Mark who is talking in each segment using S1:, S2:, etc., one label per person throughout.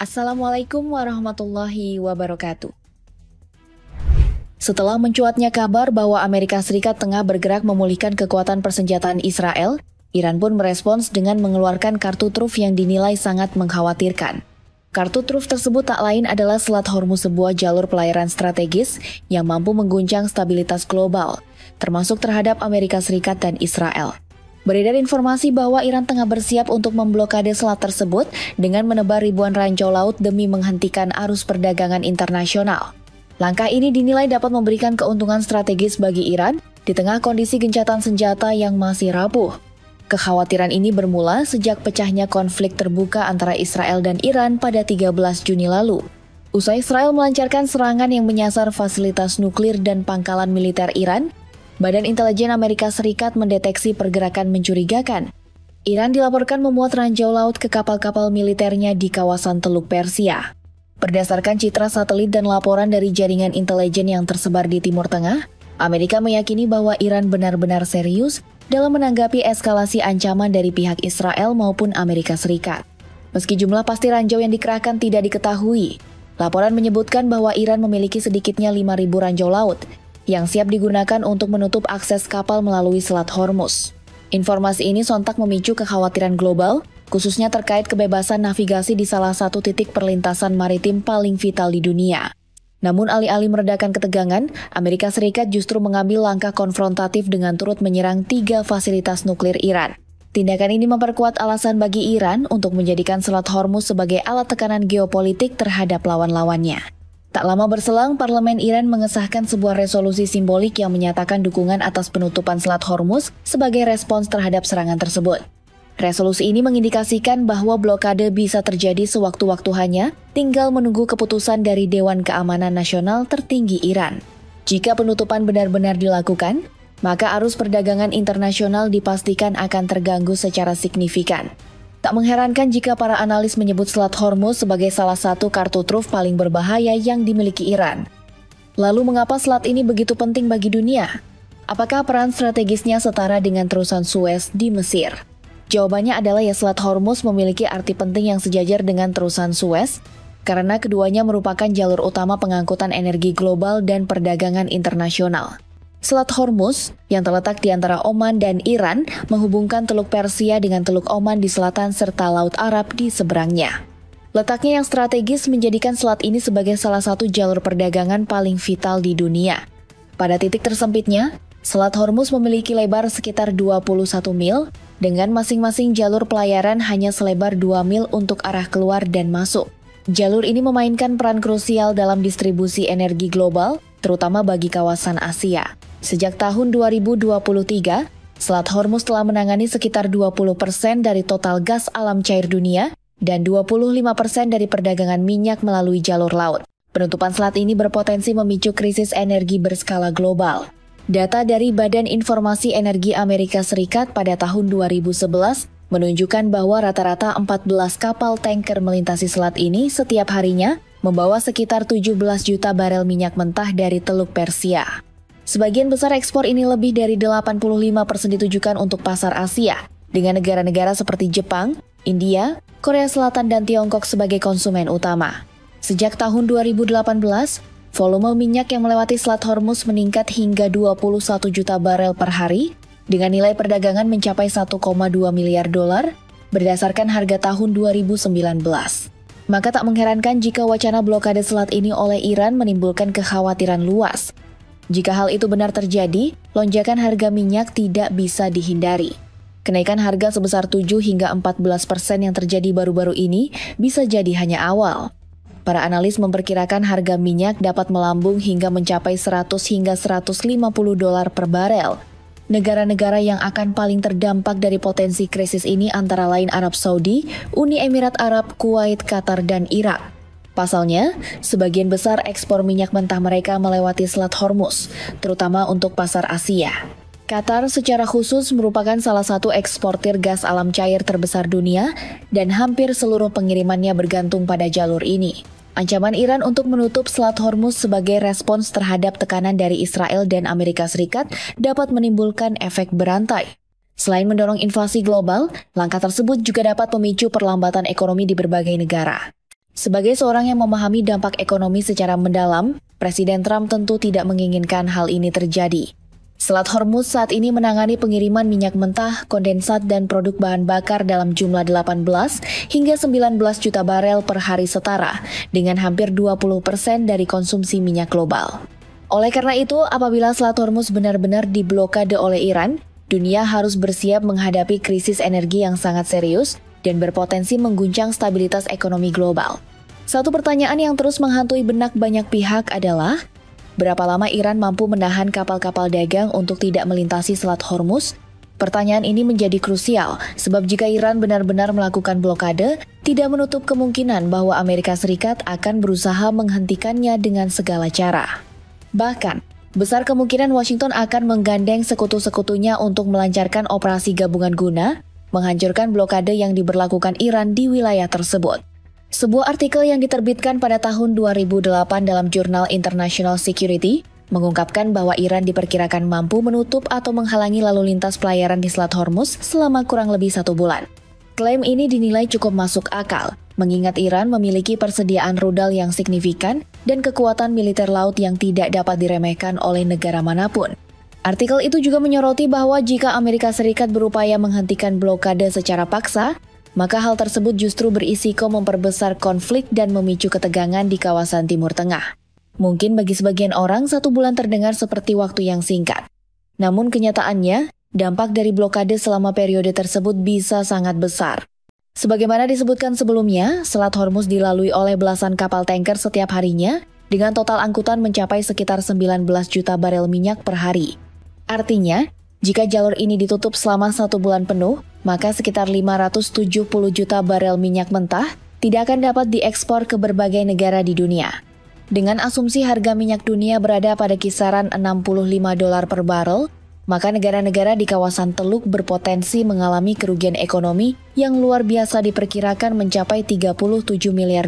S1: Assalamualaikum warahmatullahi wabarakatuh. Setelah mencuatnya kabar bahwa Amerika Serikat tengah bergerak memulihkan kekuatan persenjataan Israel, Iran pun merespons dengan mengeluarkan kartu truf yang dinilai sangat mengkhawatirkan. Kartu truf tersebut tak lain adalah Selat Hormuz, sebuah jalur pelayaran strategis yang mampu mengguncang stabilitas global, termasuk terhadap Amerika Serikat dan Israel. Beredar informasi bahwa Iran tengah bersiap untuk memblokade selat tersebut dengan menebar ribuan ranjau laut demi menghentikan arus perdagangan internasional. Langkah ini dinilai dapat memberikan keuntungan strategis bagi Iran di tengah kondisi gencatan senjata yang masih rapuh. Kekhawatiran ini bermula sejak pecahnya konflik terbuka antara Israel dan Iran pada 13 Juni lalu. Usai Israel melancarkan serangan yang menyasar fasilitas nuklir dan pangkalan militer Iran, Badan Intelijen Amerika Serikat mendeteksi pergerakan mencurigakan. Iran dilaporkan memuat ranjau laut ke kapal-kapal militernya di kawasan Teluk Persia. Berdasarkan citra satelit dan laporan dari jaringan intelijen yang tersebar di Timur Tengah, Amerika meyakini bahwa Iran benar-benar serius dalam menanggapi eskalasi ancaman dari pihak Israel maupun Amerika Serikat. Meski jumlah pasti ranjau yang dikerahkan tidak diketahui, laporan menyebutkan bahwa Iran memiliki sedikitnya 5.000 ranjau laut yang siap digunakan untuk menutup akses kapal melalui Selat Hormuz. Informasi ini sontak memicu kekhawatiran global, khususnya terkait kebebasan navigasi di salah satu titik perlintasan maritim paling vital di dunia. Namun alih-alih meredakan ketegangan, Amerika Serikat justru mengambil langkah konfrontatif dengan turut menyerang 3 fasilitas nuklir Iran. Tindakan ini memperkuat alasan bagi Iran untuk menjadikan Selat Hormuz sebagai alat tekanan geopolitik terhadap lawan-lawannya. Tak lama berselang, Parlemen Iran mengesahkan sebuah resolusi simbolik yang menyatakan dukungan atas penutupan Selat Hormuz sebagai respons terhadap serangan tersebut. Resolusi ini mengindikasikan bahwa blokade bisa terjadi sewaktu-waktu hanya, tinggal menunggu keputusan dari Dewan Keamanan Nasional tertinggi Iran. Jika penutupan benar-benar dilakukan, maka arus perdagangan internasional dipastikan akan terganggu secara signifikan. Tak mengherankan jika para analis menyebut Selat Hormuz sebagai salah satu kartu truf paling berbahaya yang dimiliki Iran. Lalu mengapa selat ini begitu penting bagi dunia? Apakah peran strategisnya setara dengan terusan Suez di Mesir? Jawabannya adalah Selat Hormuz memiliki arti penting yang sejajar dengan terusan Suez, karena keduanya merupakan jalur utama pengangkutan energi global dan perdagangan internasional. Selat Hormuz, yang terletak di antara Oman dan Iran, menghubungkan Teluk Persia dengan Teluk Oman di selatan serta Laut Arab di seberangnya. Letaknya yang strategis menjadikan selat ini sebagai salah satu jalur perdagangan paling vital di dunia. Pada titik tersempitnya, Selat Hormuz memiliki lebar sekitar 21 mil, dengan masing-masing jalur pelayaran hanya selebar 2 mil untuk arah keluar dan masuk. Jalur ini memainkan peran krusial dalam distribusi energi global, terutama bagi kawasan Asia. Sejak tahun 2023, Selat Hormuz telah menangani sekitar 20% dari total gas alam cair dunia dan 25% dari perdagangan minyak melalui jalur laut. Penutupan selat ini berpotensi memicu krisis energi berskala global. Data dari Badan Informasi Energi Amerika Serikat pada tahun 2011 menunjukkan bahwa rata-rata 14 kapal tanker melintasi selat ini setiap harinya membawa sekitar 17 juta barel minyak mentah dari Teluk Persia. Sebagian besar ekspor ini lebih dari 85% ditujukan untuk pasar Asia, dengan negara-negara seperti Jepang, India, Korea Selatan, dan Tiongkok sebagai konsumen utama. Sejak tahun 2018, volume minyak yang melewati Selat Hormuz meningkat hingga 21 juta barel per hari, dengan nilai perdagangan mencapai 1,2 miliar dolar berdasarkan harga tahun 2019. Maka tak mengherankan jika wacana blokade selat ini oleh Iran menimbulkan kekhawatiran luas. Jika hal itu benar terjadi, lonjakan harga minyak tidak bisa dihindari. Kenaikan harga sebesar 7 hingga 14% yang terjadi baru-baru ini bisa jadi hanya awal. Para analis memperkirakan harga minyak dapat melambung hingga mencapai 100 hingga 150 dolar per barel. Negara-negara yang akan paling terdampak dari potensi krisis ini antara lain Arab Saudi, Uni Emirat Arab, Kuwait, Qatar, dan Irak. Pasalnya, sebagian besar ekspor minyak mentah mereka melewati Selat Hormuz, terutama untuk pasar Asia. Qatar secara khusus merupakan salah satu eksportir gas alam cair terbesar dunia dan hampir seluruh pengirimannya bergantung pada jalur ini. Ancaman Iran untuk menutup Selat Hormuz sebagai respons terhadap tekanan dari Israel dan Amerika Serikat dapat menimbulkan efek berantai. Selain mendorong inflasi global, langkah tersebut juga dapat memicu perlambatan ekonomi di berbagai negara. Sebagai seorang yang memahami dampak ekonomi secara mendalam, Presiden Trump tentu tidak menginginkan hal ini terjadi. Selat Hormuz saat ini menangani pengiriman minyak mentah, kondensat, dan produk bahan bakar dalam jumlah 18 hingga 19 juta barel per hari setara, dengan hampir 20% dari konsumsi minyak global. Oleh karena itu, apabila Selat Hormuz benar-benar diblokade oleh Iran, dunia harus bersiap menghadapi krisis energi yang sangat serius dan berpotensi mengguncang stabilitas ekonomi global. Satu pertanyaan yang terus menghantui benak banyak pihak adalah, berapa lama Iran mampu menahan kapal-kapal dagang untuk tidak melintasi Selat Hormuz? Pertanyaan ini menjadi krusial, sebab jika Iran benar-benar melakukan blokade, tidak menutup kemungkinan bahwa Amerika Serikat akan berusaha menghentikannya dengan segala cara. Bahkan, besar kemungkinan Washington akan menggandeng sekutu-sekutunya untuk melancarkan operasi gabungan guna, menghancurkan blokade yang diberlakukan Iran di wilayah tersebut. Sebuah artikel yang diterbitkan pada tahun 2008 dalam jurnal International Security mengungkapkan bahwa Iran diperkirakan mampu menutup atau menghalangi lalu lintas pelayaran di Selat Hormuz selama kurang lebih 1 bulan. Klaim ini dinilai cukup masuk akal, mengingat Iran memiliki persediaan rudal yang signifikan dan kekuatan militer laut yang tidak dapat diremehkan oleh negara manapun. Artikel itu juga menyoroti bahwa jika Amerika Serikat berupaya menghentikan blokade secara paksa, maka hal tersebut justru berisiko memperbesar konflik dan memicu ketegangan di kawasan Timur Tengah. Mungkin bagi sebagian orang 1 bulan terdengar seperti waktu yang singkat. Namun kenyataannya, dampak dari blokade selama periode tersebut bisa sangat besar. Sebagaimana disebutkan sebelumnya, Selat Hormuz dilalui oleh belasan kapal tanker setiap harinya, dengan total angkutan mencapai sekitar 19 juta barel minyak per hari. Artinya, jika jalur ini ditutup selama 1 bulan penuh, maka sekitar 570 juta barel minyak mentah tidak akan dapat diekspor ke berbagai negara di dunia. Dengan asumsi harga minyak dunia berada pada kisaran $65 per barel, maka negara-negara di kawasan Teluk berpotensi mengalami kerugian ekonomi yang luar biasa, diperkirakan mencapai $37 miliar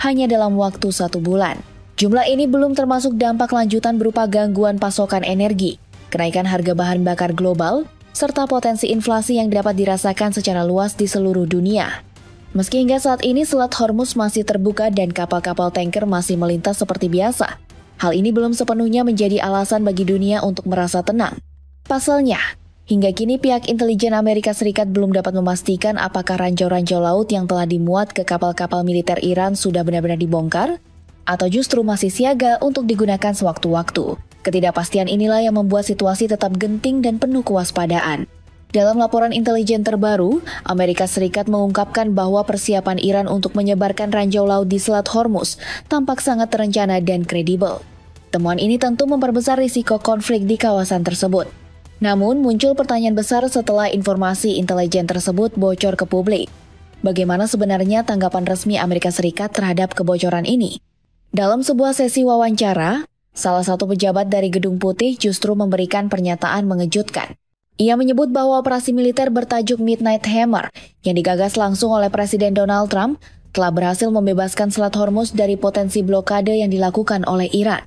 S1: hanya dalam waktu 1 bulan. Jumlah ini belum termasuk dampak lanjutan berupa gangguan pasokan energi, kenaikan harga bahan bakar global, serta potensi inflasi yang dapat dirasakan secara luas di seluruh dunia. Meski hingga saat ini Selat Hormuz masih terbuka dan kapal-kapal tanker masih melintas seperti biasa, hal ini belum sepenuhnya menjadi alasan bagi dunia untuk merasa tenang. Pasalnya, hingga kini pihak intelijen Amerika Serikat belum dapat memastikan apakah ranjau-ranjau laut yang telah dimuat ke kapal-kapal militer Iran sudah benar-benar dibongkar, atau justru masih siaga untuk digunakan sewaktu-waktu. Ketidakpastian inilah yang membuat situasi tetap genting dan penuh kewaspadaan. Dalam laporan intelijen terbaru, Amerika Serikat mengungkapkan bahwa persiapan Iran untuk menyebarkan ranjau laut di Selat Hormuz tampak sangat terencana dan kredibel. Temuan ini tentu memperbesar risiko konflik di kawasan tersebut. Namun, muncul pertanyaan besar setelah informasi intelijen tersebut bocor ke publik. Bagaimana sebenarnya tanggapan resmi Amerika Serikat terhadap kebocoran ini? Dalam sebuah sesi wawancara, salah satu pejabat dari Gedung Putih justru memberikan pernyataan mengejutkan. Ia menyebut bahwa operasi militer bertajuk Midnight Hammer yang digagas langsung oleh Presiden Donald Trump telah berhasil membebaskan Selat Hormuz dari potensi blokade yang dilakukan oleh Iran.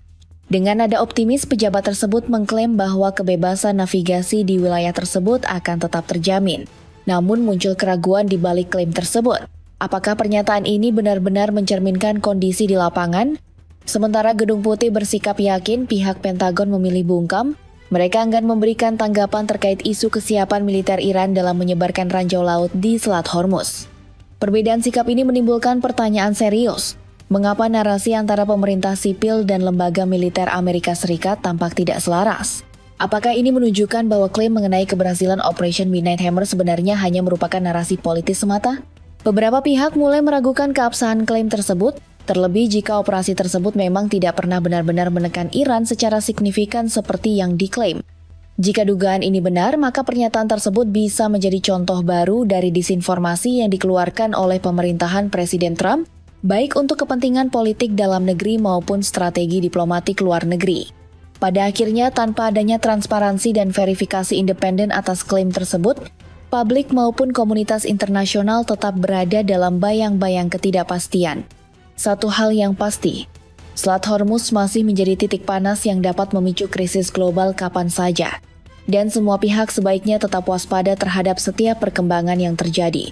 S1: Dengan nada optimis, pejabat tersebut mengklaim bahwa kebebasan navigasi di wilayah tersebut akan tetap terjamin. Namun muncul keraguan di balik klaim tersebut. Apakah pernyataan ini benar-benar mencerminkan kondisi di lapangan? Sementara Gedung Putih bersikap yakin pihak Pentagon memilih bungkam, mereka enggan memberikan tanggapan terkait isu kesiapan militer Iran dalam menyebarkan ranjau laut di Selat Hormuz. Perbedaan sikap ini menimbulkan pertanyaan serius. Mengapa narasi antara pemerintah sipil dan lembaga militer Amerika Serikat tampak tidak selaras? Apakah ini menunjukkan bahwa klaim mengenai keberhasilan Operation Midnight Hammer sebenarnya hanya merupakan narasi politis semata? Beberapa pihak mulai meragukan keabsahan klaim tersebut, terlebih jika operasi tersebut memang tidak pernah benar-benar menekan Iran secara signifikan seperti yang diklaim. Jika dugaan ini benar, maka pernyataan tersebut bisa menjadi contoh baru dari disinformasi yang dikeluarkan oleh pemerintahan Presiden Trump, baik untuk kepentingan politik dalam negeri maupun strategi diplomatik luar negeri. Pada akhirnya, tanpa adanya transparansi dan verifikasi independen atas klaim tersebut, publik maupun komunitas internasional tetap berada dalam bayang-bayang ketidakpastian. Satu hal yang pasti, Selat Hormuz masih menjadi titik panas yang dapat memicu krisis global kapan saja. Dan semua pihak sebaiknya tetap waspada terhadap setiap perkembangan yang terjadi.